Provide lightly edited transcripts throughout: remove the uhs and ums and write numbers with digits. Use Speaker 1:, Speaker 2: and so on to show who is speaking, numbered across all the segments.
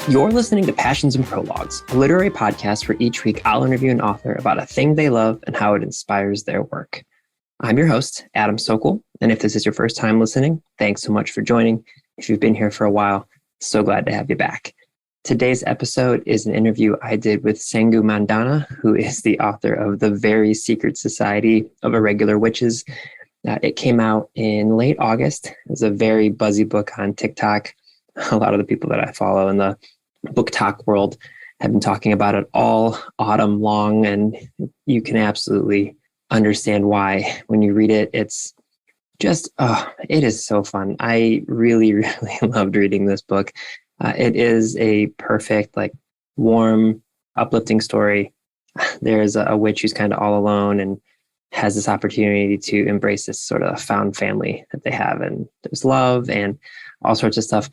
Speaker 1: You're listening to Passions and Prologues, a literary podcast where each week I'll interview an author about a thing they love and how it inspires their work. I'm your host, Adam Sokol, and if this is your first time listening, thanks so much for joining. If you've been here for a while, so glad to have you back. Today's episode is an interview I did with Sangu Mandanna, who is the author of The Very Secret Society of Irregular Witches. It came out in late August. It's a very buzzy book on TikTok. A lot of the people that I follow in the book talk world have been talking about it all autumn long, and you can absolutely understand why when you read it. It's just, it is so fun. I really, really loved reading this book. It is a perfect, warm, uplifting story. There's a witch who's kind of all alone and has this opportunity to embrace this sort of found family that they have, and there's love and all sorts of stuff.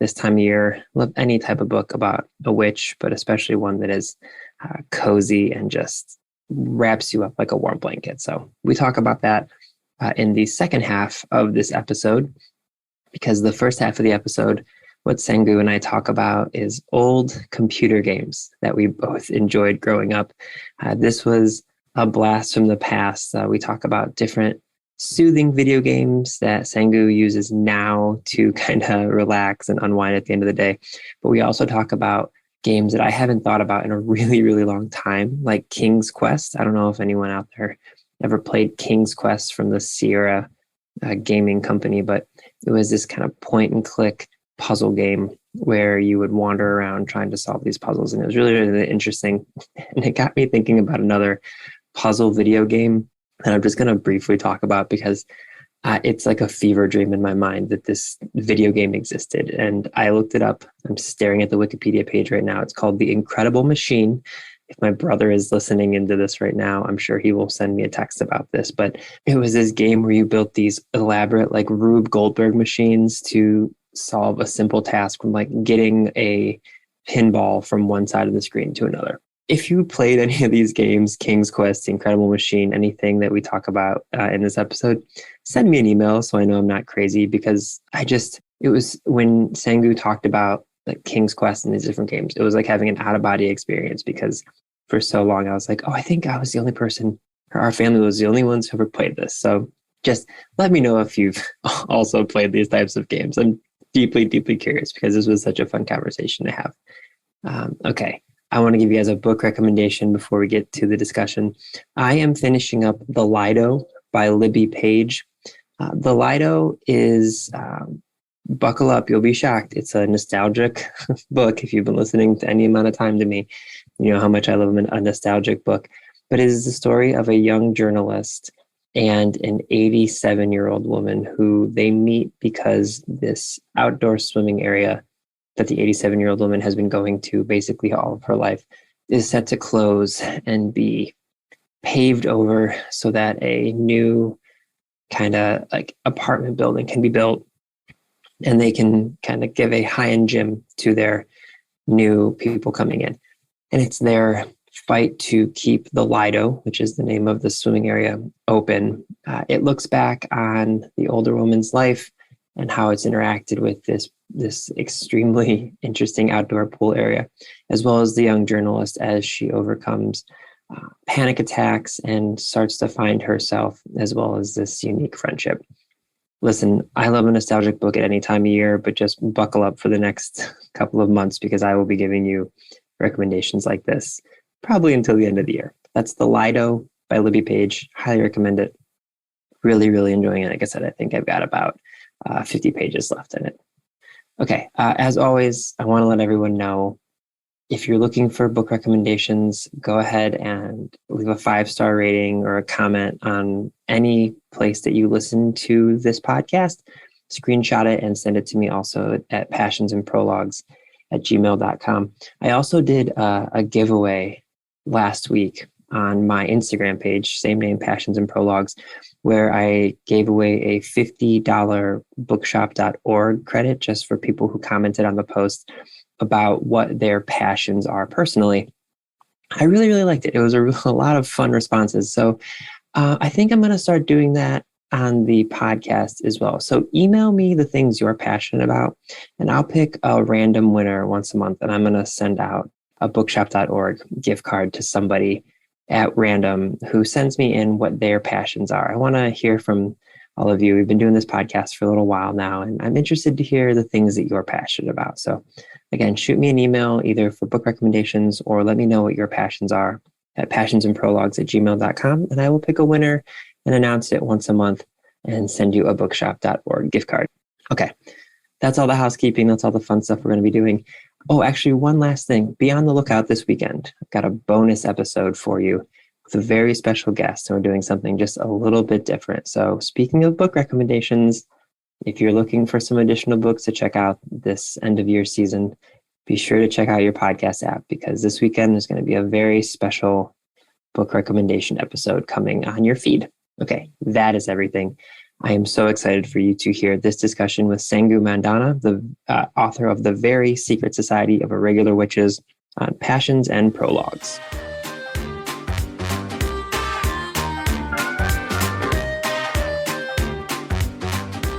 Speaker 1: This time of year, love any type of book about a witch, but especially one that is cozy and just wraps you up like a warm blanket. So we talk about that in the second half of this episode, because the first half of the episode, what Sangu and I talk about is old computer games that we both enjoyed growing up. This was a blast from the past. We talk about different soothing video games that Sangu uses now to kind of relax and unwind at the end of the day. But we also talk about games that I haven't thought about in a really, really long time, like King's Quest. I don't know if anyone out there ever played King's Quest from the Sierra gaming company, but it was this kind of point and click puzzle game where you would wander around trying to solve these puzzles. And it was really, really interesting. And it got me thinking about another puzzle video game that I'm just going to briefly talk about, because it's like a fever dream in my mind that this video game existed. And I looked it up. I'm staring at the Wikipedia page right now. It's called The Incredible Machine. If my brother is listening into this right now, I'm sure he will send me a text about this. But it was this game where you built these elaborate, Rube Goldberg machines to solve a simple task from getting a pinball from one side of the screen to another. If you played any of these games, King's Quest, The Incredible Machine, anything that we talk about in this episode, send me an email so I know I'm not crazy, because it was when Sangu talked about King's Quest and these different games, it was like having an out-of-body experience, because for so long I was like, I think I was the only person, or our family was the only ones who ever played this. So just let me know if you've also played these types of games. I'm deeply, deeply curious, because this was such a fun conversation to have. Okay. I want to give you guys a book recommendation before we get to the discussion. I am finishing up The Lido by Libby Page. The Lido is, buckle up, you'll be shocked. It's a nostalgic book. If you've been listening to any amount of time to me, you know how much I love a nostalgic book. But it is the story of a young journalist and an 87-year-old woman who they meet because this outdoor swimming area that the 87-year-old woman has been going to basically all of her life is set to close and be paved over so that a new kind of apartment building can be built, and they can kind of give a high-end gym to their new people coming in. And it's their fight to keep the Lido, which is the name of the swimming area, open. It looks back on the older woman's life and how it's interacted with this extremely interesting outdoor pool area, as well as the young journalist as she overcomes panic attacks and starts to find herself, as well as this unique friendship. Listen, I love a nostalgic book at any time of year, but just buckle up for the next couple of months, because I will be giving you recommendations like this probably until the end of the year. That's The Lido by Libby Page. Highly recommend it. Really, really enjoying it. Like I said, I think I've got about 50 pages left in it. Okay, as always, I want to let everyone know, if you're looking for book recommendations, go ahead and leave a 5-star rating or a comment on any place that you listen to this podcast. Screenshot it and send it to me also at passionsandprologues@gmail.com. I also did a giveaway last week on my Instagram page, same name, Passions and Prologues, where I gave away a $50 bookshop.org credit just for people who commented on the post about what their passions are personally. I really, really liked it. It was a lot of fun responses. So I think I'm going to start doing that on the podcast as well. So email me the things you're passionate about, and I'll pick a random winner once a month, and I'm going to send out a bookshop.org gift card to somebody at random who sends me in what their passions are. I want to hear from all of you. We've been doing this podcast for a little while now, and I'm interested to hear the things that you're passionate about. So again, shoot me an email either for book recommendations or let me know what your passions are at passionsandprologues@gmail.com, and I will pick a winner and announce it once a month and send you a bookshop.org gift card. Okay, that's all the housekeeping. That's all the fun stuff we're going to be doing. Oh, actually, one last thing. Be on the lookout this weekend. I've got a bonus episode for you with a very special guest, and we're doing something just a little bit different. So speaking of book recommendations, if you're looking for some additional books to check out this end of year season, be sure to check out your podcast app, because this weekend there's going to be a very special book recommendation episode coming on your feed. Okay, that is everything. I am so excited for you to hear this discussion with Sangu Mandanna, the author of The Very Secret Society of Irregular Witches, on Passions and Prologues.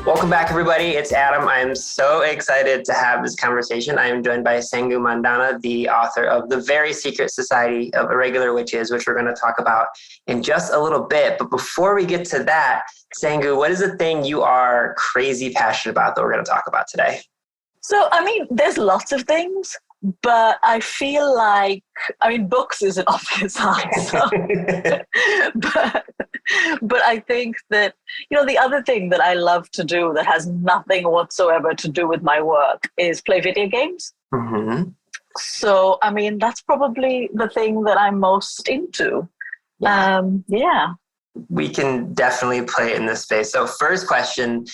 Speaker 1: Welcome back, everybody. It's Adam. I'm so excited to have this conversation. I am joined by Sangu Mandanna, the author of The Very Secret Society of Irregular Witches, which we're going to talk about in just a little bit. But before we get to that, Sangu, what is the thing you are crazy passionate about that we're going to talk about today?
Speaker 2: So, there's lots of things, but I feel like, books is an obvious answer. but I think that, the other thing that I love to do that has nothing whatsoever to do with my work is play video games.
Speaker 1: Mm-hmm.
Speaker 2: So, that's probably the thing that I'm most into. Yeah.
Speaker 1: We can definitely play it in this space. So first question,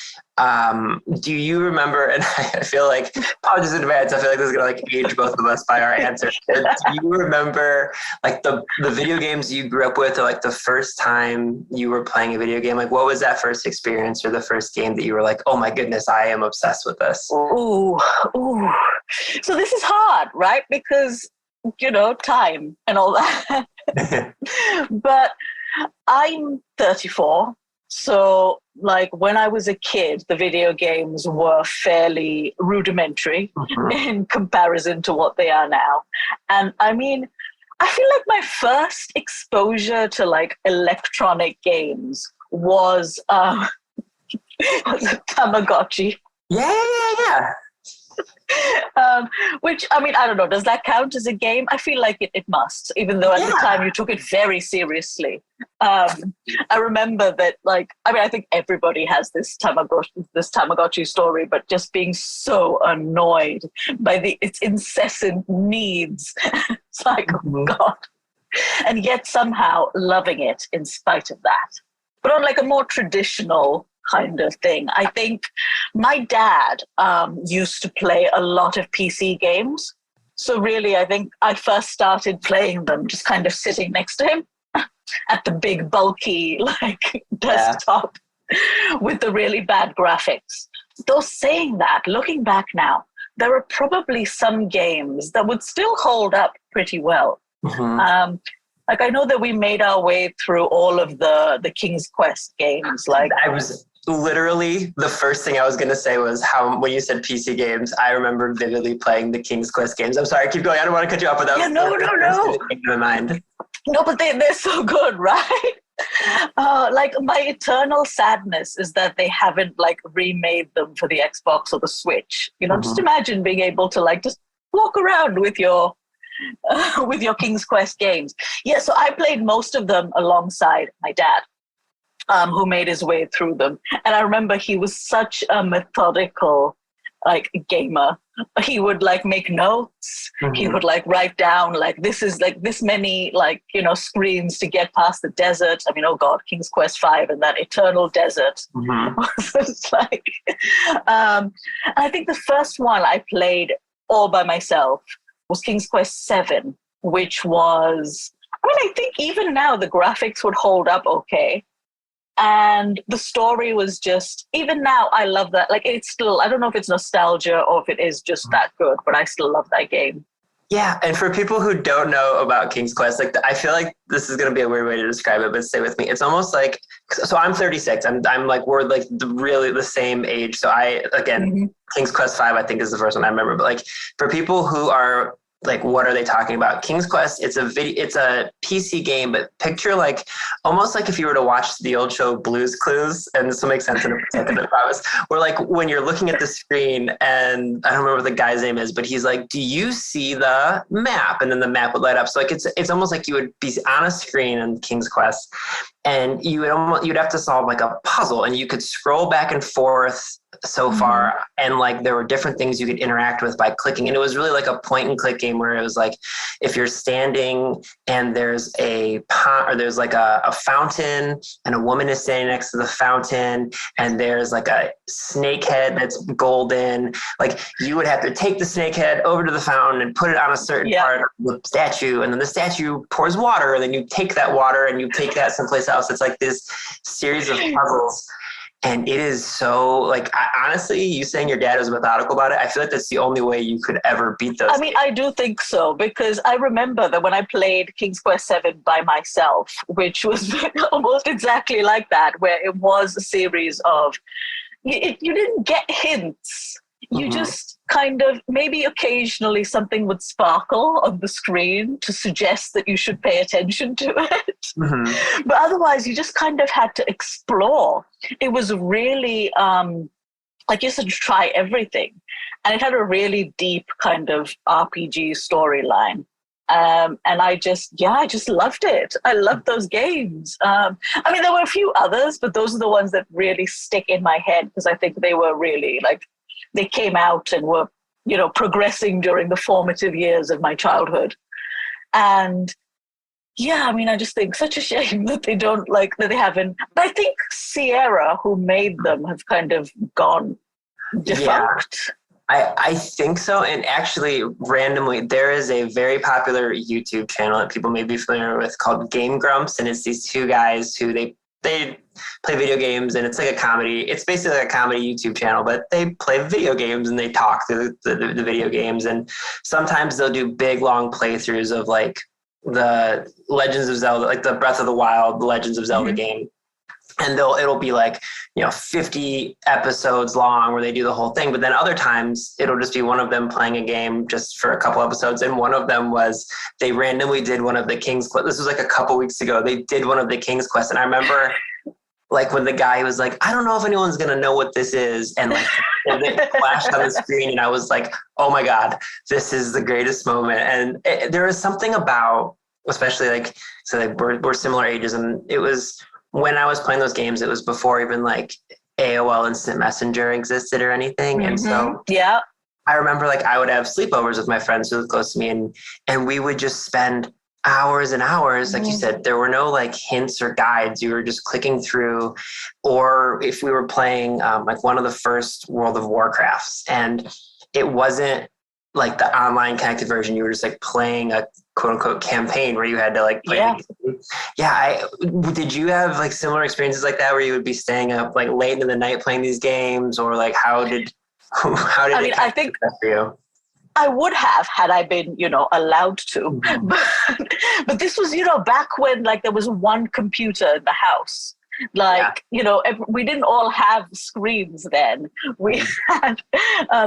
Speaker 1: do you remember, and I feel like, apologies in advance, I feel like this is going to age both of us by our answers, but do you remember the video games you grew up with, or the first time you were playing a video game? What was that first experience or the first game that you were like, oh my goodness, I am obsessed with this?
Speaker 2: Ooh. So this is hard, right? Because, time and all that. But I'm 34, so when I was a kid, the video games were fairly rudimentary in comparison to what they are now. And I feel like my first exposure to electronic games was a Tamagotchi.
Speaker 1: Yeah.
Speaker 2: Which, I don't know, does that count as a game? I feel like it must, even though at the time you took it very seriously. I remember that, I think everybody has this Tamagotchi story, but just being so annoyed by its incessant needs. It's oh God. And yet somehow loving it in spite of that. But on a more traditional kind of thing, I think my dad used to play a lot of PC games. So really, I think I first started playing them just kind of sitting next to him at the big, bulky, desktop with the really bad graphics. Though saying that, looking back now, there are probably some games that would still hold up pretty well. Mm-hmm. I know that we made our way through all of the King's Quest games.
Speaker 1: I was literally, the first thing I was going to say was when you said PC games, I remember vividly playing the King's Quest games. I'm sorry, keep going. I don't want to cut you off, but that was
Speaker 2: no.
Speaker 1: in my mind.
Speaker 2: No, but they're so good, right? My eternal sadness is that they haven't remade them for the Xbox or the Switch. Just imagine being able to just walk around with your King's Quest games. Yeah, so I played most of them alongside my dad, who made his way through them. And I remember he was such a methodical gamer. He would make notes. Mm-hmm. He would write down this is this many screens to get past the desert. Oh God, King's Quest 5 and that eternal desert. Mm-hmm. was and I think the first one I played all by myself was King's Quest 7, which was, I think even now the graphics would hold up okay. And the story was just, even now, I love that. It's still, I don't know if it's nostalgia or if it is just that good, but I still love that game.
Speaker 1: Yeah, and for people who don't know about King's Quest, like I feel like this is going to be a weird way to describe it, but stay with me. It's almost like, so I'm 36. I'm like, we're like really the same age. So King's Quest 5, I think is the first one I remember. But like for people who are like, what are they talking about? King's Quest, it's a PC game, but picture like almost like if you were to watch the old show Blue's Clues, and this will make sense in a second, I promise. Where like when you're looking at the screen, and I don't remember what the guy's name is, but he's like, "Do you see the map?" And then the map would light up. So like it's almost like you would be on a screen in King's Quest, and you'd have to solve like a puzzle, and you could scroll back and forth so far, and like there were different things you could interact with by clicking, and it was really like a point and click game where it was like if you're standing and there's a pond, or there's like a fountain, and a woman is standing next to the fountain, and there's like a snake head that's golden, like you would have to take the snake head over to the fountain and put it on a certain part of the statue, and then the statue pours water, and then you take that water and you take that someplace else. It's like this series of puzzles. And it is so like, honestly, you saying your dad was methodical about it, I feel like that's the only way you could ever beat those.
Speaker 2: I mean, I do think so, because I remember that when I played King's Quest 7 by myself, which was almost exactly like that, where it was a series of, you didn't get hints. You just kind of, maybe occasionally something would sparkle on the screen to suggest that you should pay attention to it. But otherwise, you just kind of had to explore. It was really, like you said, try everything. And it had a really deep kind of RPG storyline. And I just loved it. I loved those games. I mean, there were a few others, but those are the ones that really stick in my head, because I think they were really like, they came out and were, progressing during the formative years of my childhood. And yeah, I mean, I just think such a shame that they don't that they haven't. But I think Sierra, who made them, have kind of gone defunct.
Speaker 1: Yeah, I think so. And actually, randomly, there is a very popular YouTube channel that people may be familiar with called Game Grumps. And it's these two guys who they play video games, and it's like a comedy. It's basically like a comedy YouTube channel, but they play video games and they talk through the video games. And sometimes they'll do big, long playthroughs of like the Legends of Zelda, like the Breath of the Wild, the Legends of Zelda game. And it'll be like, 50 episodes long where they do the whole thing. But then other times it'll just be one of them playing a game just for a couple episodes. And one of them was, they randomly did one of the King's Quest. This was like a couple weeks ago. They did one of the King's Quest. And I remember like when the guy was like, I don't know if anyone's going to know what this is. And like, and it flashed on the screen, and I was like, oh my God, this is the greatest moment. And there is something about, especially like, so like we're similar ages, and it was, when I was playing those games, it was before even like AOL Instant Messenger existed or anything. And so I remember like I would have sleepovers with my friends who lived close to me, and we would just spend hours and hours. Like you said, there were no like hints or guides. You were just clicking through. Or if we were playing like one of the first World of Warcrafts, and it wasn't like the online connected version, you were just like playing a quote unquote campaign where you had to like play. Did you have like similar experiences like that, where you would be staying up like late into the night playing these games, or like how did
Speaker 2: I think
Speaker 1: for you?
Speaker 2: I would have, had I been, allowed to. But this was, back when like there was one computer in the house. Like, we didn't all have screens then. We had,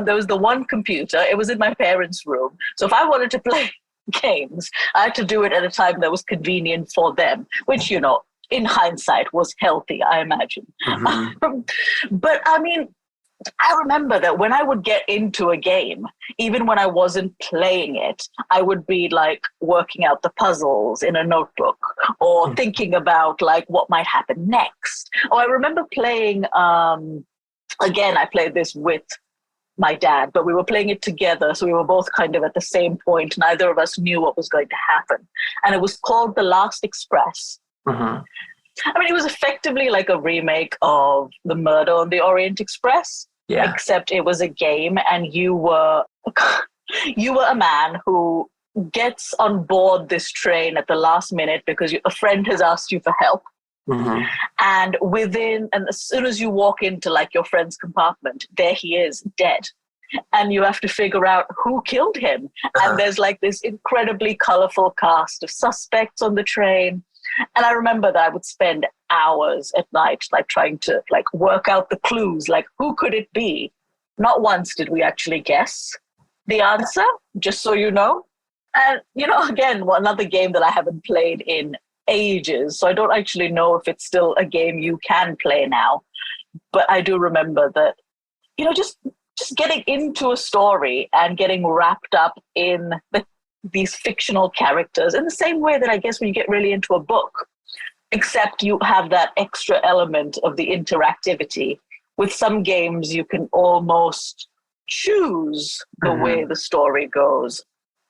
Speaker 2: there was the one computer. It was in my parents' room. So if I wanted to play games, I had to do it at a time that was convenient for them, which, in hindsight was healthy, I imagine. But I mean, I remember that when I would get into a game, even when I wasn't playing it, I would be like working out the puzzles in a notebook, or thinking about like what might happen next. Or I remember playing, again, I played this with my dad, but we were playing it together. So we were both kind of at the same point. Neither of us knew what was going to happen. And it was called The Last Express. I mean, it was effectively like a remake of The Murder on the Orient Express. Except it was a game, and you were a man who gets on board this train at the last minute because a friend has asked you for help. And as soon as you walk into like your friend's compartment, there he is, dead. and you have to figure out who killed him. And there's like this incredibly colorful cast of suspects on the train. And I remember that I would spend hours at night, like trying to like work out the clues, like who could it be? Not once did we actually guess the answer, just so you know. And, you know, again, another game that I haven't played in ages. So I don't actually know if it's still a game you can play now. But I do remember that, you know, just getting into a story and getting wrapped up in these fictional characters in the same way that I guess when you get really into a book, except you have that extra element of the interactivity. With some games, you can almost choose the way the story goes.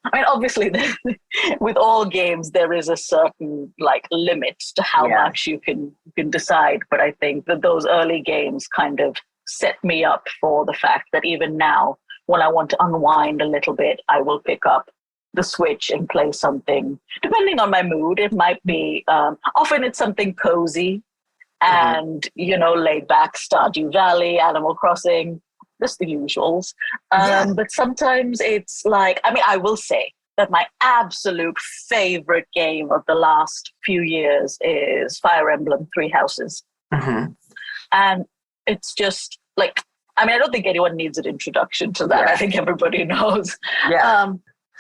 Speaker 2: I mean, obviously, with all games, there is a certain like limit to how much you can decide. But I think that those early games kind of set me up for the fact that even now, when I want to unwind a little bit, I will pick up the Switch and play something. Depending on my mood, it might be, often it's something cozy and, you know, laid back, Stardew Valley, Animal Crossing, just the usuals. But sometimes it's like, I mean, I will say that my absolute favorite game of the last few years is Fire Emblem Three Houses. And it's just like, I mean, I don't think anyone needs an introduction to that. I think everybody knows.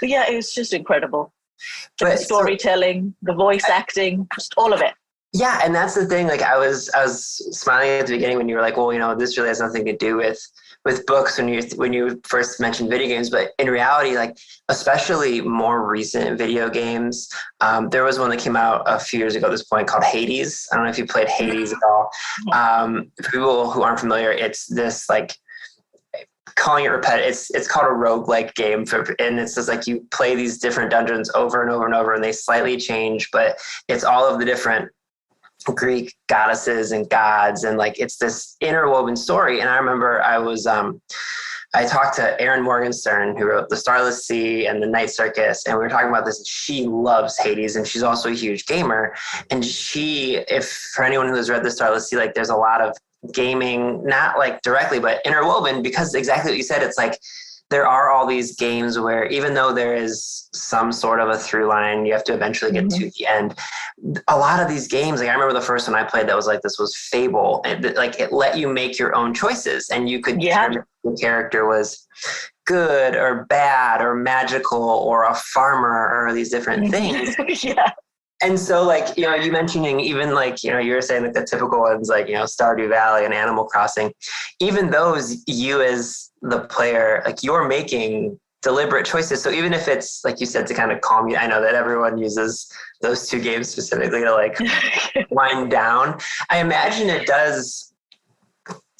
Speaker 2: But yeah, it's just incredible. Just the storytelling, the voice acting, just all of it.
Speaker 3: Yeah, and that's the thing. Like I was smiling at the beginning when you were like, well, you know, this really has nothing to do with books when you first mentioned video games, but in reality, like especially more recent video games, there was one that came out a few years ago at this point called Hades. I don't know if you played Hades at all. For people who aren't familiar, it's this like calling it repetitive. It's called a roguelike game, and it's just like you play these different dungeons over and over and over, and they slightly change, but it's all of the different Greek goddesses and gods, and like it's this interwoven story. And I remember I talked to Erin Morgenstern, who wrote The Starless Sea and The Night Circus, and we were talking about this. She loves Hades, and she's also a huge gamer. And if for anyone who has read The Starless Sea, like there's a lot of gaming, not like directly, but interwoven, because exactly what you said, it's like there are all these games where even though there is some sort of a through line, you have to eventually get to the end. A lot of these games, like I remember the first one I played that was like, this was Fable. Like it let you make your own choices, and you could determine if the character was good or bad or magical or a farmer or these different things. And so like, you know, you mentioning even like, you know, you were saying like the typical ones like, you know, Stardew Valley and Animal Crossing, even those, you as the player, like you're making deliberate choices. So even if it's like you said, to kind of calm you, I know that everyone uses those two games specifically to like wind down. I imagine it does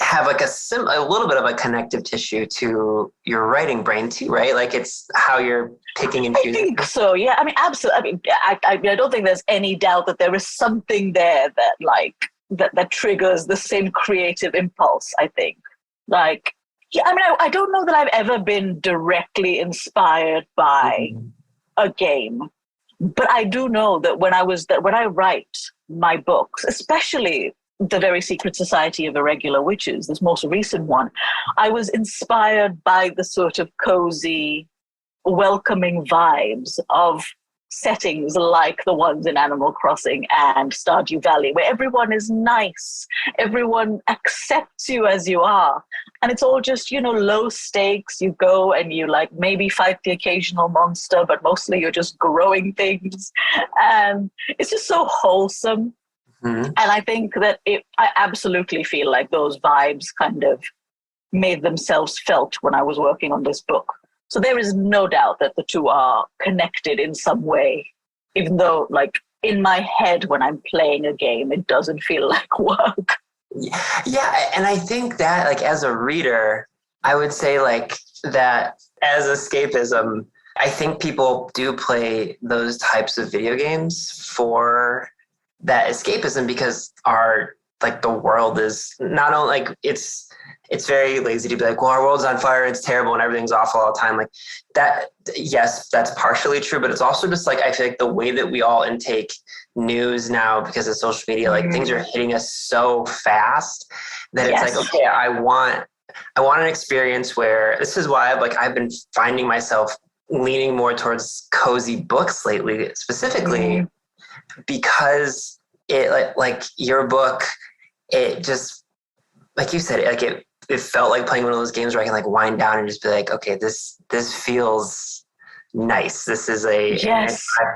Speaker 3: have like a little bit of a connective tissue to your writing brain too, right? Like it's how you're picking and choosing.
Speaker 2: I think so. Yeah. I mean, absolutely. I mean, I don't think there's any doubt that there is something there that like that triggers the same creative impulse. I think like, yeah, I mean, I don't know that I've ever been directly inspired by a game, but I do know that when I write my books, especially The Very Secret Society of Irregular Witches, this most recent one, I was inspired by the sort of cozy, welcoming vibes of settings like the ones in Animal Crossing and Stardew Valley, where everyone is nice, everyone accepts you as you are. And it's all just, you know, low stakes. You go and you like maybe fight the occasional monster, but mostly you're just growing things. And it's just so wholesome. And I think that I absolutely feel like those vibes kind of made themselves felt when I was working on this book. So there is no doubt that the two are connected in some way, even though like in my head when I'm playing a game, it doesn't feel like work.
Speaker 3: Yeah. And I think that like as a reader, I would say like that as escapism, I think people do play those types of video games for that escapism, because the world is not only like it's very lazy to be like, well, our world's on fire, it's terrible and everything's awful all the time. Like that, yes, that's partially true, but it's also just like, I feel like the way that we all intake news now because of social media, like things are hitting us so fast that it's like, okay, I want want an experience where, this is why I've been finding myself leaning more towards cozy books lately, specifically because it like your book, it just, like you said, it felt like playing one of those games where I can like wind down and just be like, okay, this feels nice. This is a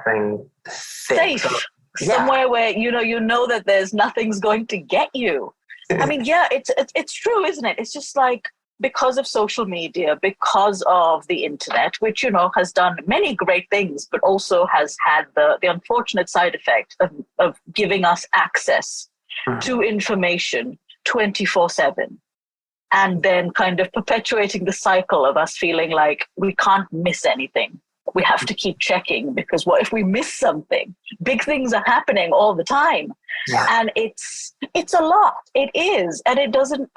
Speaker 3: thing.
Speaker 2: Safe. Somewhere where you know that there's nothing's going to get you. I mean, it's true, isn't it? It's just like, because of social media, because of the internet, which, has done many great things, but also has had the unfortunate side effect of giving us access to information 24/7, and then kind of perpetuating the cycle of us feeling like we can't miss anything. We have to keep checking, because what if we miss something? Big things are happening all the time. Yeah. And it's a lot. It is. And it doesn't,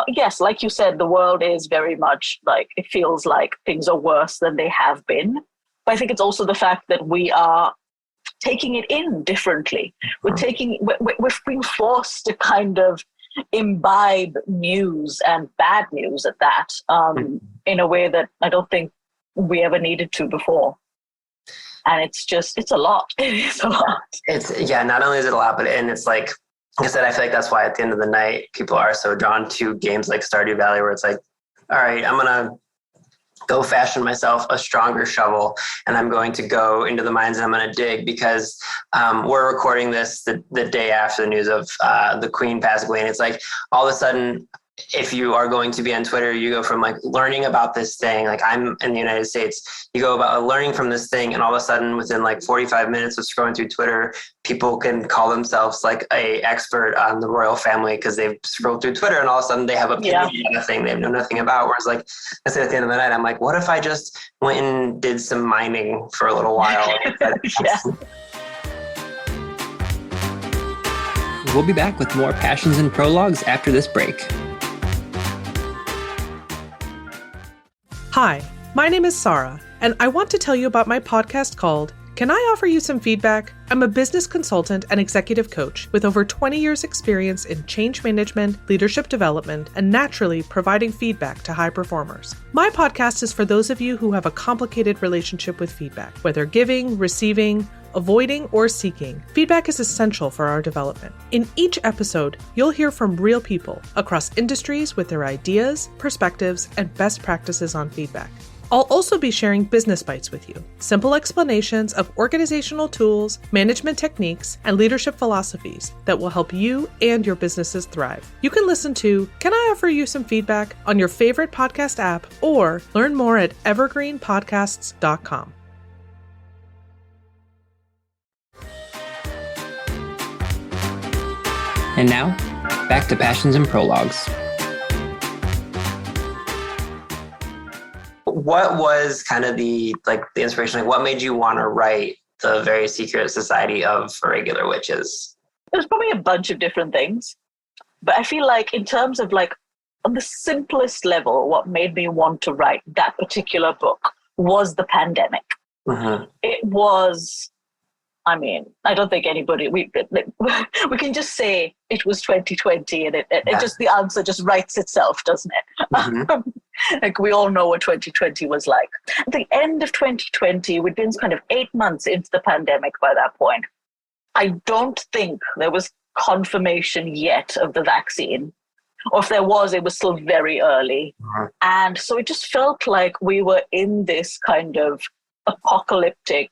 Speaker 2: yes, like you said, the world is very much like, it feels like things are worse than they have been. But I think it's also the fact that we are taking it in differently. We're being forced to kind of imbibe news, and bad news at that, in a way that I don't think we ever needed to before. And it's a lot. It is a lot.
Speaker 3: Not only is it a lot, but it's like I said, I feel like that's why at the end of the night, people are so drawn to games like Stardew Valley, where it's like, all right, I'm going to go fashion myself a stronger shovel, and I'm going to go into the mines and I'm going to dig, because we're recording this the day after the news of the Queen passing away. And it's like, all of a sudden, if you are going to be on Twitter, you go from like learning about this thing, like I'm in the United States, you go about learning from this thing, and all of a sudden within like 45 minutes of scrolling through Twitter, people can call themselves like a expert on the royal family because they've scrolled through Twitter, and all of a sudden they have opinion on a thing they know nothing about. Whereas like I said, at the end of the night, I'm like, what if I just went and did some mining for a little while?
Speaker 1: We'll be back with more Passions and Prologues after this break.
Speaker 4: Hi, my name is Sarah, and I want to tell you about my podcast called Can I Offer You Some Feedback? I'm a business consultant and executive coach with over 20 years experience in change management, leadership development, and naturally providing feedback to high performers. My podcast is for those of you who have a complicated relationship with feedback, whether giving, receiving, avoiding, or seeking. Feedback is essential for our development. In each episode, you'll hear from real people across industries with their ideas, perspectives, and best practices on feedback. I'll also be sharing business bites with you, simple explanations of organizational tools, management techniques, and leadership philosophies that will help you and your businesses thrive. You can listen to Can I Offer You Some Feedback on your favorite podcast app, or learn more at evergreenpodcasts.com.
Speaker 1: And now, back to Passions and Prologues.
Speaker 3: What was kind of the inspiration? Like, what made you want to write The Very Secret Society of Irregular Witches?
Speaker 2: There's probably a bunch of different things, but I feel like in terms of like on the simplest level, what made me want to write that particular book was the pandemic. Mm-hmm. It was, I mean, I don't think anybody, we can just say it was 2020, and it just, the answer just writes itself, doesn't it? Mm-hmm. Like, we all know what 2020 was like. At the end of 2020, we'd been kind of 8 months into the pandemic by that point. I don't think there was confirmation yet of the vaccine, or if there was, it was still very early. Mm-hmm. And so it just felt like we were in this kind of apocalyptic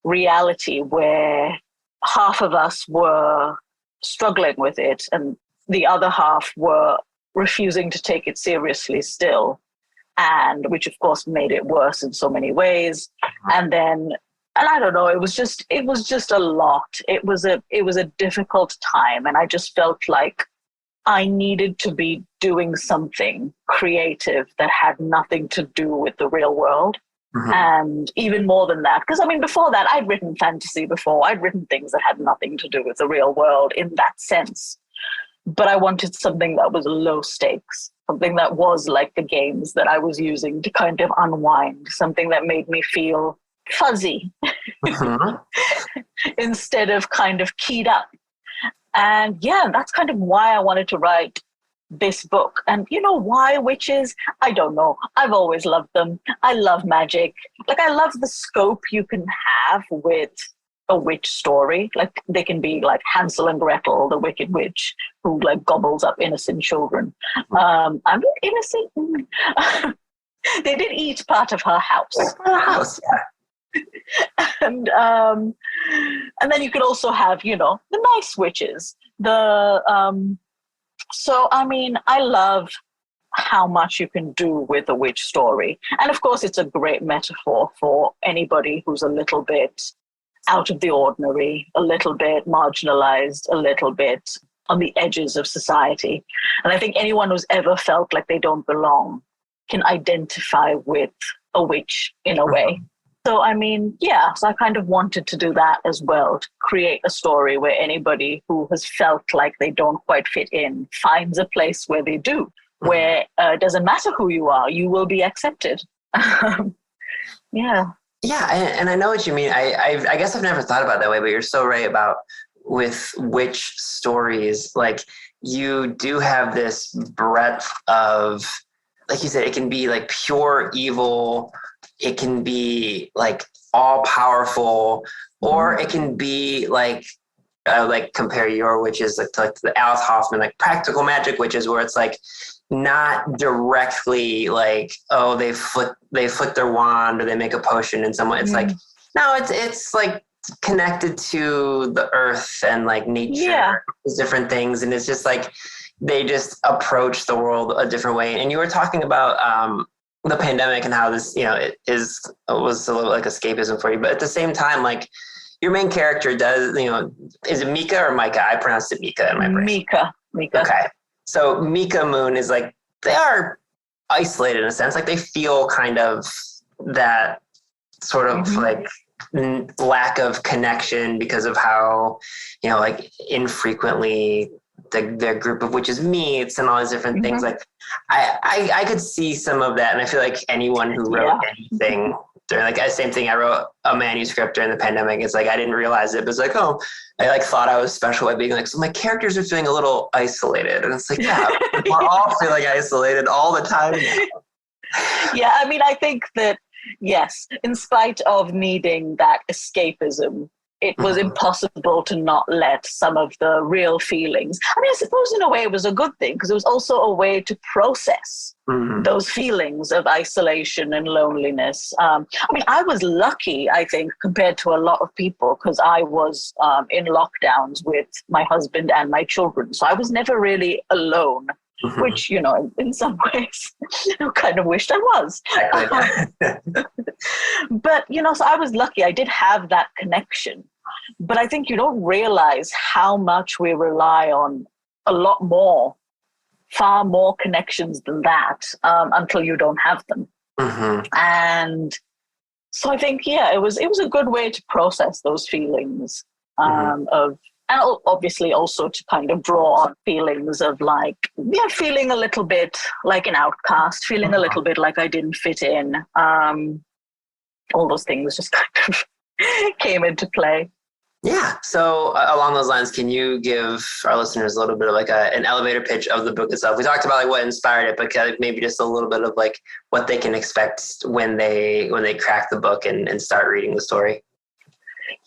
Speaker 2: reality where half of us were struggling with it and the other half were refusing to take it seriously still, and which of course made it worse in so many ways. And I don't know, it was just a lot. It was a difficult time, and I just felt like I needed to be doing something creative that had nothing to do with the real world. Mm-hmm. And even more than that, because I mean, before that, I'd written fantasy before. I'd written things that had nothing to do with the real world in that sense. But I wanted something that was low stakes, something that was like the games that I was using to kind of unwind, something that made me feel fuzzy mm-hmm. instead of kind of keyed up. And yeah, that's kind of why I wanted to write this book. And you know why witches? I don't know. I've always loved them. I love magic. Like, I love the scope you can have with a witch story. Like, they can be like Hansel and Gretel, the wicked witch who like gobbles up innocent children. I'm not innocent. They did eat part of her house.
Speaker 3: Her house, yeah.
Speaker 2: And then you could also have, you know, the nice witches. So I mean, I love how much you can do with a witch story. And of course, it's a great metaphor for anybody who's a little bit out of the ordinary, a little bit marginalized, a little bit on the edges of society. And I think anyone who's ever felt like they don't belong can identify with a witch in a way. So, I mean, yeah, so I kind of wanted to do that as well, to create a story where anybody who has felt like they don't quite fit in finds a place where they do, where it doesn't matter who you are, you will be accepted. Yeah.
Speaker 3: Yeah, and I know what you mean. I guess I've never thought about it that way, but you're so right about with witch stories. Like, you do have this breadth of, like you said, it can be like pure evil. It can be like all powerful, or it can be like compare your witches like to the Alice Hoffman, like practical magic witches, where it's like not directly like, oh, they flick their wand or they make a potion and someone. It's like, no, it's like connected to the earth and like nature, different things, and it's just like they just approach the world a different way. And you were talking about the pandemic and how this, you know, it was a little like escapism for you, but at the same time, like your main character does, you know, is it Mika or Micah? I pronounced it Mika in my brain.
Speaker 2: Mika.
Speaker 3: Okay. So Mika Moon is like, they are isolated in a sense. Like, they feel kind of that sort of like lack of connection because of how, you know, like infrequently their group of witches meets and all these different things. Like, I could see some of that. And I feel like anyone who wrote anything during, like, same thing, I wrote a manuscript during the pandemic. It's like, I didn't realize it, but it's like, oh, I like thought I was special by being like, so my characters are feeling a little isolated. And it's like, yeah, we're all feeling isolated all the time now.
Speaker 2: Yeah, I mean, I think that, yes, in spite of needing that escapism, it was impossible to not let some of the real feelings. I mean, I suppose in a way it was a good thing, because it was also a way to process those feelings of isolation and loneliness. I mean, I was lucky, I think, compared to a lot of people, because I was in lockdowns with my husband and my children. So I was never really alone. Which, you know, in some ways, I kind of wished I was. But, you know, so I was lucky. I did have that connection. But I think you don't realize how much we rely on a lot more, far more connections than that until you don't have them. And so I think, yeah, it was a good way to process those feelings of, and obviously also to kind of draw on feelings of like, yeah, feeling a little bit like an outcast, feeling a little bit like I didn't fit in. All those things just kind of came into play.
Speaker 3: Yeah. So along those lines, can you give our listeners a little bit of like an elevator pitch of the book itself? We talked about like what inspired it, but maybe just a little bit of like what they can expect when they crack the book and start reading the story.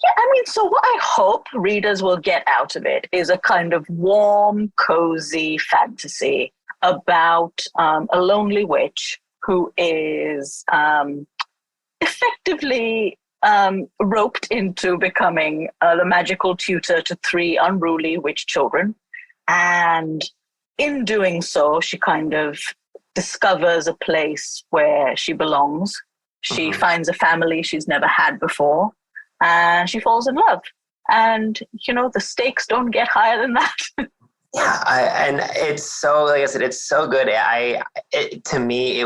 Speaker 2: Yeah, I mean, so what I hope readers will get out of it is a kind of warm, cozy fantasy about a lonely witch who is effectively roped into becoming the magical tutor to 3 unruly witch children. And in doing so, she kind of discovers a place where she belongs. She finds a family she's never had before. And she falls in love. And, you know, the stakes don't get higher than that.
Speaker 3: Yeah, and it's so, like I said, it's so good. To me,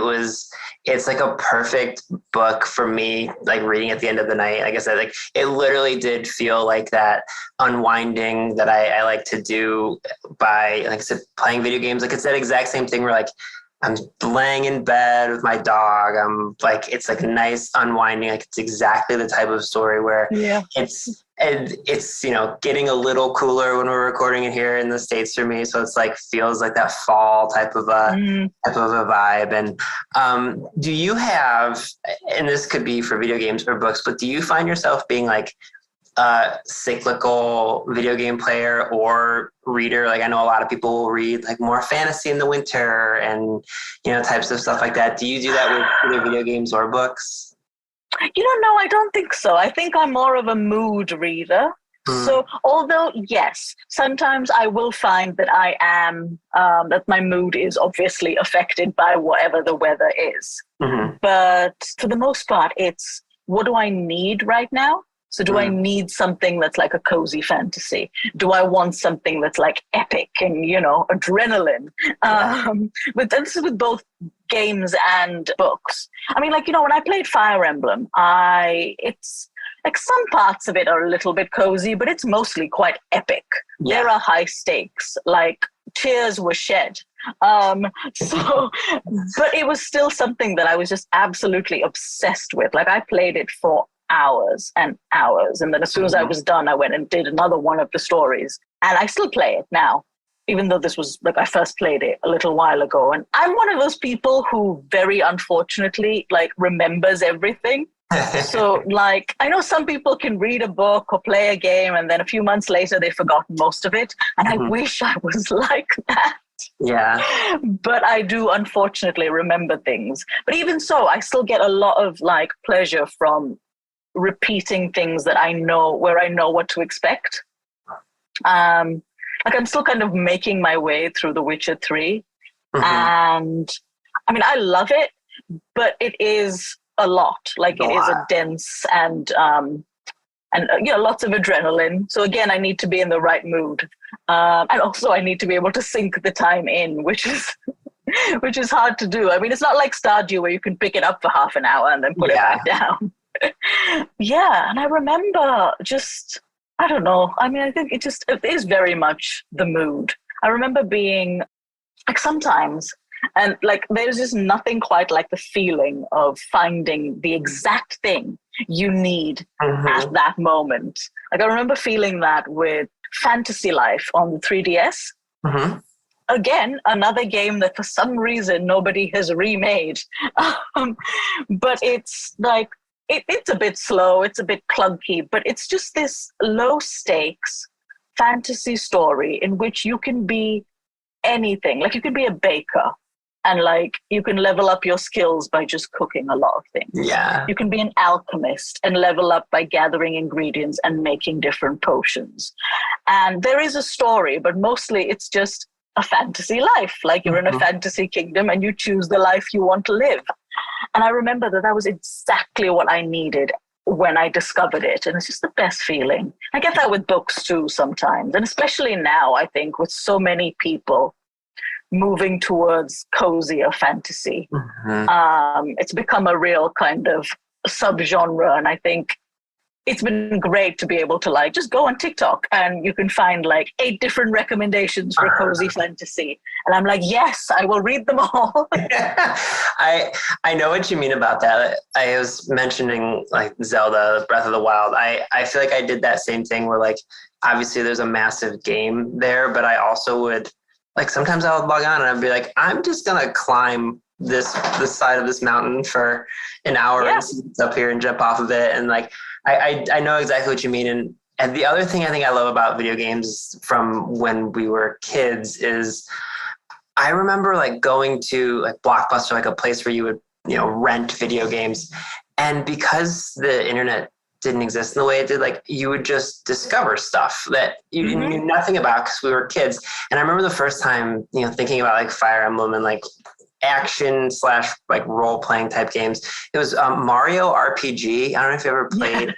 Speaker 3: it's like a perfect book for me, like reading at the end of the night. Like I said, like it literally did feel like that unwinding that I like to do by, like I said, playing video games. Like it's that exact same thing where like I'm laying in bed with my dog. I'm like, it's like nice unwinding. Like it's exactly the type of story where it's and it's, getting a little cooler when we're recording it here in the States for me. So it's like, feels like that fall type of a vibe. And do you have, and this could be for video games or books, but do you find yourself being like a cyclical video game player or reader? Like I know a lot of people will read like more fantasy in the winter and, types of stuff like that. Do you do that with either video games or books?
Speaker 2: No, I don't think so. I think I'm more of a mood reader. So although, yes, sometimes I will find that I am, that my mood is obviously affected by whatever the weather is. But for the most part, it's what do I need right now? So do I need something that's like a cozy fantasy? Do I want something that's like epic and, adrenaline? But this is with both games and books. I mean, when I played Fire Emblem, it's like some parts of it are a little bit cozy, but it's mostly quite epic. Yeah. There are high stakes, like tears were shed. But it was still something that I was just absolutely obsessed with. Like I played it for hours and hours. And then as soon as I was done, I went and did another one of the stories. And I still play it now, even though this was like I first played it a little while ago. And I'm one of those people who very unfortunately remembers everything. So I know some people can read a book or play a game and then a few months later they've forgotten most of it. And I wish I was like that.
Speaker 3: Yeah.
Speaker 2: But I do unfortunately remember things. But even so, I still get a lot of pleasure from repeating things that I know, where I know what to expect. I'm still kind of making my way through The Witcher 3. And I mean, I love it, but it is a lot. It is a dense and lots of adrenaline. So again, I need to be in the right mood. And also I need to be able to sink the time in, which is hard to do. I mean, it's not like Stardew where you can pick it up for half an hour and then put it back down. Yeah, and I remember I don't know. I mean, I think it is very much the mood. I remember being sometimes, and there's just nothing quite like the feeling of finding the exact thing you need at that moment. I remember feeling that with Fantasy Life on the 3DS. Again, another game that for some reason nobody has remade. But it's it's a bit slow, it's a bit clunky, but it's just this low stakes fantasy story in which you can be anything. You can be a baker and you can level up your skills by just cooking a lot of things.
Speaker 3: Yeah.
Speaker 2: You can be an alchemist and level up by gathering ingredients and making different potions. And there is a story, but mostly it's just a fantasy life. You're in a fantasy kingdom and you choose the life you want to live. And I remember that was exactly what I needed when I discovered it. And it's just the best feeling. I get that with books too sometimes. And especially now, I think, with so many people moving towards cozier fantasy, it's become a real kind of subgenre. And I think it's been great to be able to just go on TikTok and you can find 8 different recommendations for cozy fantasy. And I'm yes, I will read them all.
Speaker 3: I know what you mean about that. I was mentioning Zelda, Breath of the Wild. I feel like I did that same thing where obviously there's a massive game there, but I also would sometimes I would log on and I'd be I'm just going to climb this side of this mountain for an hour and see what's up here and jump off of it. And I know exactly what you mean. And the other thing I think I love about video games from when we were kids is I remember going to Blockbuster, a place where you would, rent video games. And because the internet didn't exist in the way it did, you would just discover stuff that you knew nothing about because we were kids. And I remember the first time, thinking about Fire Emblem and action / role playing type games. It was Mario RPG. I don't know if you ever played.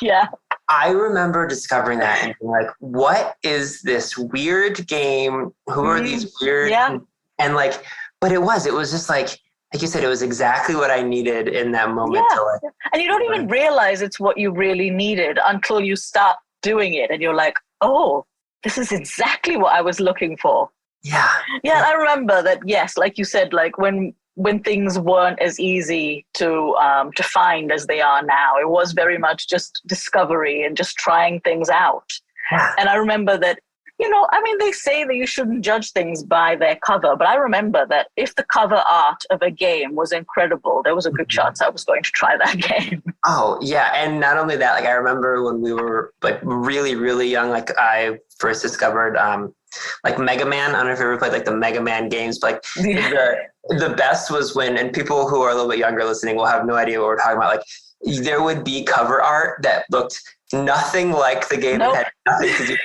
Speaker 2: Yeah.
Speaker 3: I remember discovering that and being what is this weird game? Who are these weird?
Speaker 2: Yeah.
Speaker 3: And but it was just like you said, it was exactly what I needed in that moment.
Speaker 2: Yeah. And you don't even realize it's what you really needed until you start doing it. And you're oh, this is exactly what I was looking for.
Speaker 3: Yeah.
Speaker 2: Yeah, I remember that, yes, like you said, when when things weren't as easy to find as they are now. It was very much just discovery and just trying things out.
Speaker 3: Yeah.
Speaker 2: And I remember that, they say that you shouldn't judge things by their cover, but I remember that if the cover art of a game was incredible, there was a good chance I was going to try that game.
Speaker 3: Oh, yeah. And not only that, like I remember when we were like really, really young, like I first discovered like Mega Man. I don't know if you ever played like the Mega Man games, but like the best was when, and people who are a little bit younger listening will have no idea what we're talking about. Like there would be cover art that looked nothing like the game.
Speaker 2: Nope.
Speaker 3: It had nothing to do.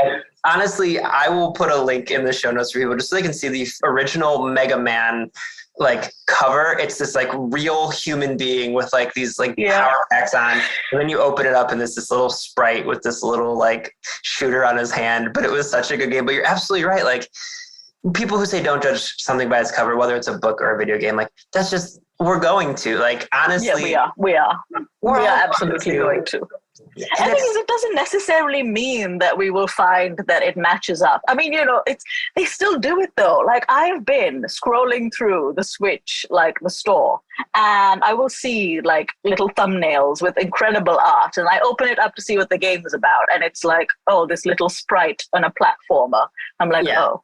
Speaker 3: Honestly, I will put a link in the show notes for people just so they can see the original Mega Man like cover. It's this like real human being with like these like power packs on, and then you open it up and there's this little sprite with this little like shooter on his hand. But it was such a good game. But you're absolutely right. Like people who say don't judge something by its cover, whether it's a book or a video game, like that's just, we're going to, like, honestly.
Speaker 2: Yeah, we are absolutely going to. And the thing is, it doesn't necessarily mean that we will find that it matches up. I mean, they still do it though. Like I've been scrolling through the Switch, like the store, and I will see like little thumbnails with incredible art, and I open it up to see what the game is about, and it's like, oh, this little sprite on a platformer. I'm like, oh.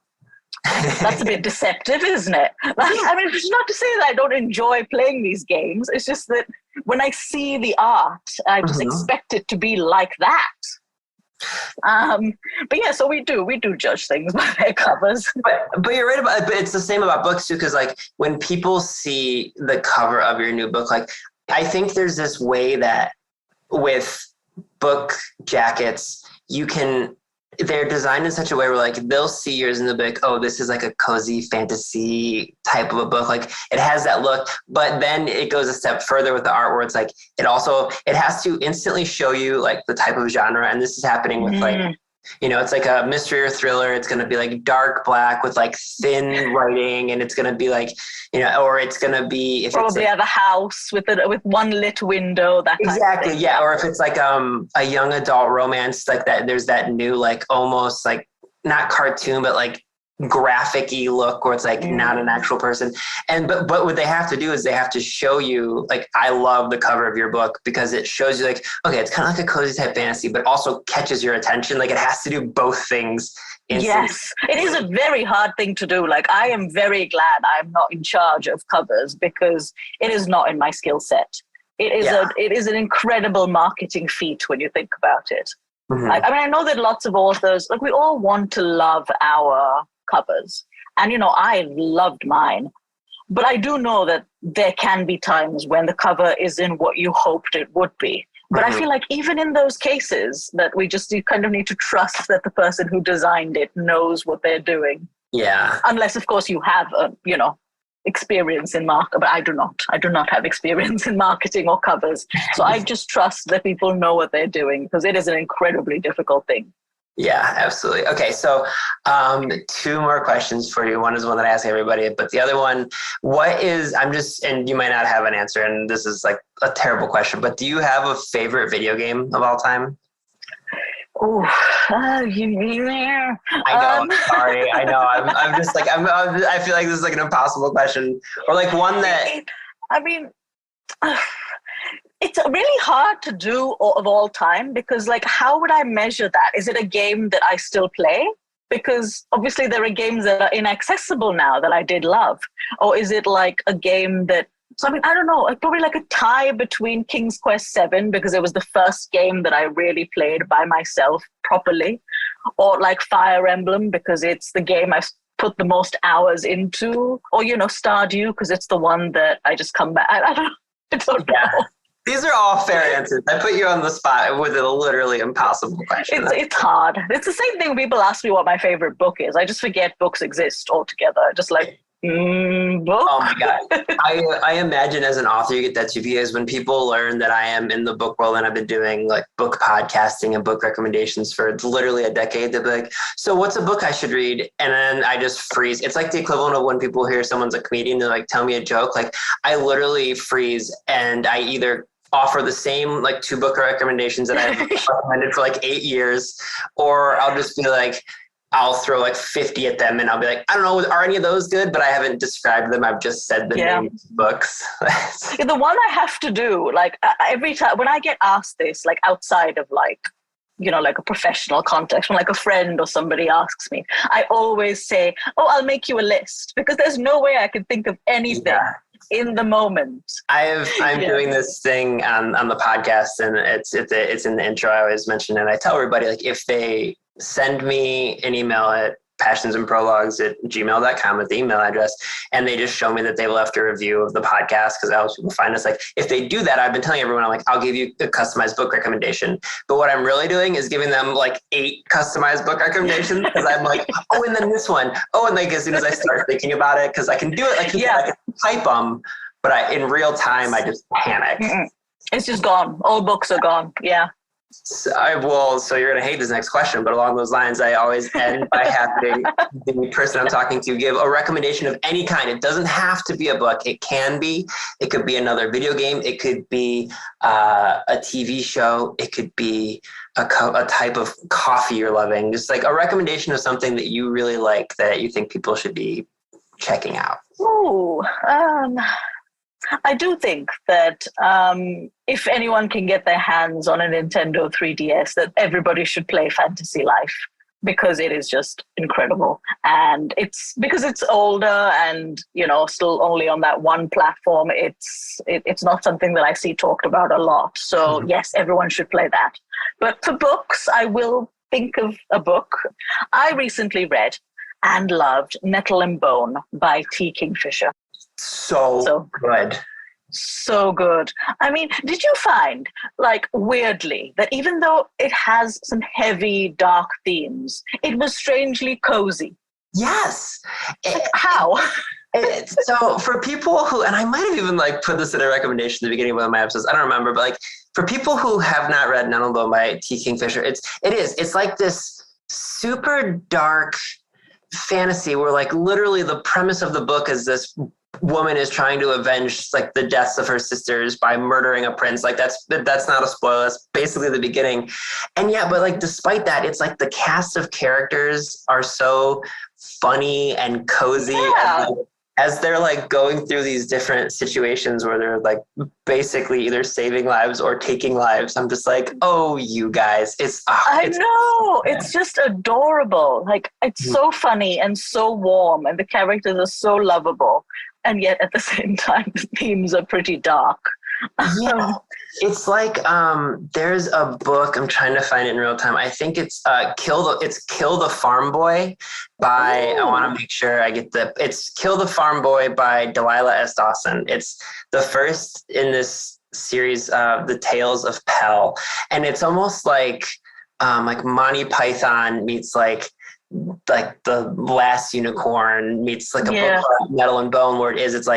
Speaker 2: That's a bit deceptive, isn't it? Like, I mean, it's not to say that I don't enjoy playing these games. It's just that when I see the art, I just expect it to be like that. But yeah, so we do judge things by their covers.
Speaker 3: But you're right about it. But it's the same about books too, because like when people see the cover of your new book, like I think there's this way that with book jackets, they're designed in such a way where like they'll see yours in the book, oh, this is like a cozy fantasy type of a book. Like it has that look, but then it goes a step further with the art where it's like it has to instantly show you like the type of genre. And this is happening with like, it's like a mystery or thriller. It's going to be like dark black with like thin writing, and it's going to be like, or it's going to be
Speaker 2: probably have a house with one lit window. That
Speaker 3: exactly,
Speaker 2: kind of
Speaker 3: yeah. Or if it's like a young adult romance like that, there's that new like almost like not cartoon but like graphic-y look where it's like not an actual person. And but what they have to do is they have to show you, like, I love the cover of your book because it shows you like, okay, it's kind of like a cozy type fantasy, but also catches your attention. Like it has to do both things.
Speaker 2: Yes, it is a very hard thing to do. Like I am very glad I'm not in charge of covers because it is not in my skill set. It is an incredible marketing feat when you think about it. Like, I mean, I know that lots of authors, like we all want to love our covers, and I loved mine, but I do know that there can be times when the cover isn't what you hoped it would be. But I feel like even in those cases that you kind of need to trust that the person who designed it knows what they're doing.
Speaker 3: Yeah.
Speaker 2: Unless of course you have experience in marketing, but I do not have experience in marketing or covers. So I just trust that people know what they're doing because it is an incredibly difficult thing.
Speaker 3: Yeah, absolutely. Okay, so 2 more questions for you. One is one that I ask everybody, but the other one, and you might not have an answer, and this is like a terrible question, but do you have a favorite video game of all time?
Speaker 2: Oh, you mean there?
Speaker 3: I know. I'm sorry. I know. I'm just like, I feel like this is like an impossible question, or like one that.
Speaker 2: I mean, it's really hard to do of all time because, like, how would I measure that? Is it a game that I still play? Because obviously there are games that are inaccessible now that I did love, or is it like a game that? So I mean, I don't know, probably like a tie between King's Quest VII because it was the first game that I really played by myself properly, or like Fire Emblem because it's the game I've put the most hours into, or Stardew because it's the one that I just come back. I don't know.
Speaker 3: These are all fair answers. I put you on the spot with a literally impossible question.
Speaker 2: It's hard. It's the same thing when people ask me what my favorite book is. I just forget books exist altogether. Just like, book.
Speaker 3: Oh my God. I imagine as an author, you get that too, because when people learn that I am in the book world and I've been doing like book podcasting and book recommendations for literally a decade, they'll be like, so what's a book I should read? And then I just freeze. It's like the equivalent of when people hear someone's a comedian and like, tell me a joke. Like I literally freeze, and I either offer the same like 2 book recommendations that I've recommended for like 8 years, or I'll just be like, I'll throw like 50 at them and I'll be like, I don't know, are any of those good? But I haven't described them. I've just said the names of books.
Speaker 2: The one I have to do, like every time when I get asked this, like outside of like, you know, like a professional context, when like a friend or somebody asks me, I always say, oh, I'll make you a list, because there's no way I can think of anything in the moment.
Speaker 3: I'm doing this thing on the podcast, and it's in the intro. I always mention it. I tell everybody, like, if they send me an email at passionsandprologues@gmail.com with the email address, and they just show me that they left a review of the podcast, because that helps people find us. Like, if they do that, I've been telling everyone, I'm like, I'll give you a customized book recommendation. But what I'm really doing is giving them like 8 customized book recommendations, because I'm like, oh, and then this one. Oh, and like as soon as I start thinking about it, because I can do it, I can type them, but in real time, I just panic.
Speaker 2: It's just gone. All books are gone. Yeah.
Speaker 3: So you're going to hate this next question, but along those lines, I always end by having the person I'm talking to give a recommendation of any kind. It doesn't have to be a book. It can be. It could be another video game. It could be a TV show. It could be a type of coffee you're loving. Just like a recommendation of something that you really like that you think people should be checking out.
Speaker 2: Ooh, I do think that if anyone can get their hands on a Nintendo 3DS, that everybody should play Fantasy Life, because it is just incredible. And it's because it's older and, you know, still only on that one platform. It's not something that I see talked about a lot. So yes, everyone should play that. But for books, I will think of a book. I recently read and loved Nettle and Bone by T. Kingfisher.
Speaker 3: So good.
Speaker 2: So good. I mean, did you find, like, weirdly, that even though it has some heavy, dark themes, it was strangely cozy?
Speaker 3: Yes.
Speaker 2: How?
Speaker 3: So for people who, and I might have even like put this in a recommendation at the beginning of one of my episodes, I don't remember, but like for people who have not read Nettle and Bone by T. Kingfisher, it's like this super dark fantasy where like literally the premise of the book is this woman is trying to avenge like the deaths of her sisters by murdering a prince. Like that's not a spoiler. That's basically the beginning. And but like despite that, it's like the cast of characters are so funny and cozy.
Speaker 2: Yeah.
Speaker 3: And, like, as they're like going through these different situations where they're like basically either saving lives or taking lives, I'm just like, oh, you guys, it's just adorable. Like it's so funny and so warm, and the characters are so lovable. And yet at the same time, the themes are pretty dark. Yeah, it's like there's a book, I'm trying to find it in real time. I think it's Kill the Farm Boy by, I want to make sure I get it's Kill the Farm Boy by Delilah S. Dawson. It's the first in this series of the Tales of Pell. And it's almost like Monty Python meets like the Last Unicorn meets like a book like Nettle and Bone, where it's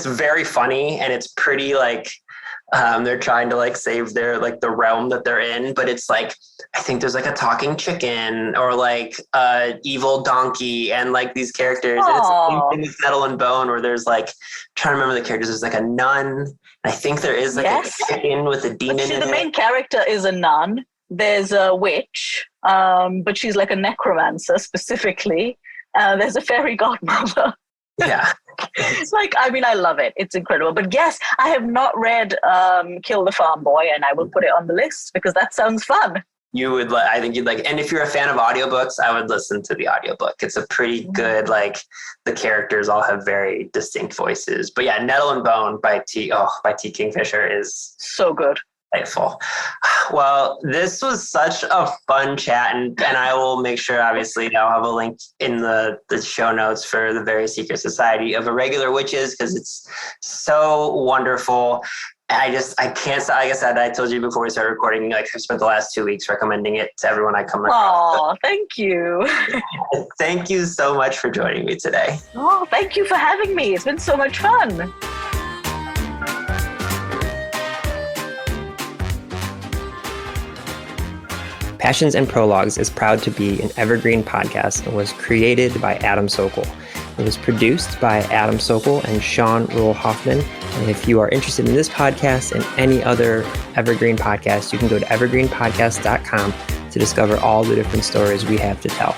Speaker 3: very funny, and it's pretty like they're trying to like save their like the realm that they're in, but it's like I think there's like a talking chicken or like a evil donkey and like these characters. And it's the same thing with Nettle and Bone, where there's like I'm trying to remember the characters. There's like a nun, and I think there is like a chicken with a demon.
Speaker 2: The main character is a nun. There's a witch, but she's like a necromancer specifically. There's a fairy godmother.
Speaker 3: Yeah.
Speaker 2: It's like, I mean, I love it. It's incredible. But yes, I have not read Kill the Farm Boy, and I will put it on the list because that sounds fun.
Speaker 3: I think you'd like, and if you're a fan of audiobooks, I would listen to the audiobook. It's a pretty good, like the characters all have very distinct voices. But yeah, Nettle and Bone by T. Kingfisher is
Speaker 2: so good.
Speaker 3: Delightful. Well, this was such a fun chat, and I will make sure, obviously, I'll have a link in the show notes for the Very Secret Society of Irregular Witches, because it's so wonderful. I can't, like I said, I told you before we started recording, like I've spent the last 2 weeks recommending it to everyone I come across.
Speaker 2: Oh, thank you.
Speaker 3: Thank you so much for joining me today.
Speaker 2: Oh, thank you for having me. It's been so much fun.
Speaker 1: Passions and Prologues is proud to be an evergreen podcast and was created by Adam Sokol. It was produced by Adam Sokol and Sean Rohl Hoffman. And if you are interested in this podcast and any other evergreen podcast, you can go to evergreenpodcast.com to discover all the different stories we have to tell.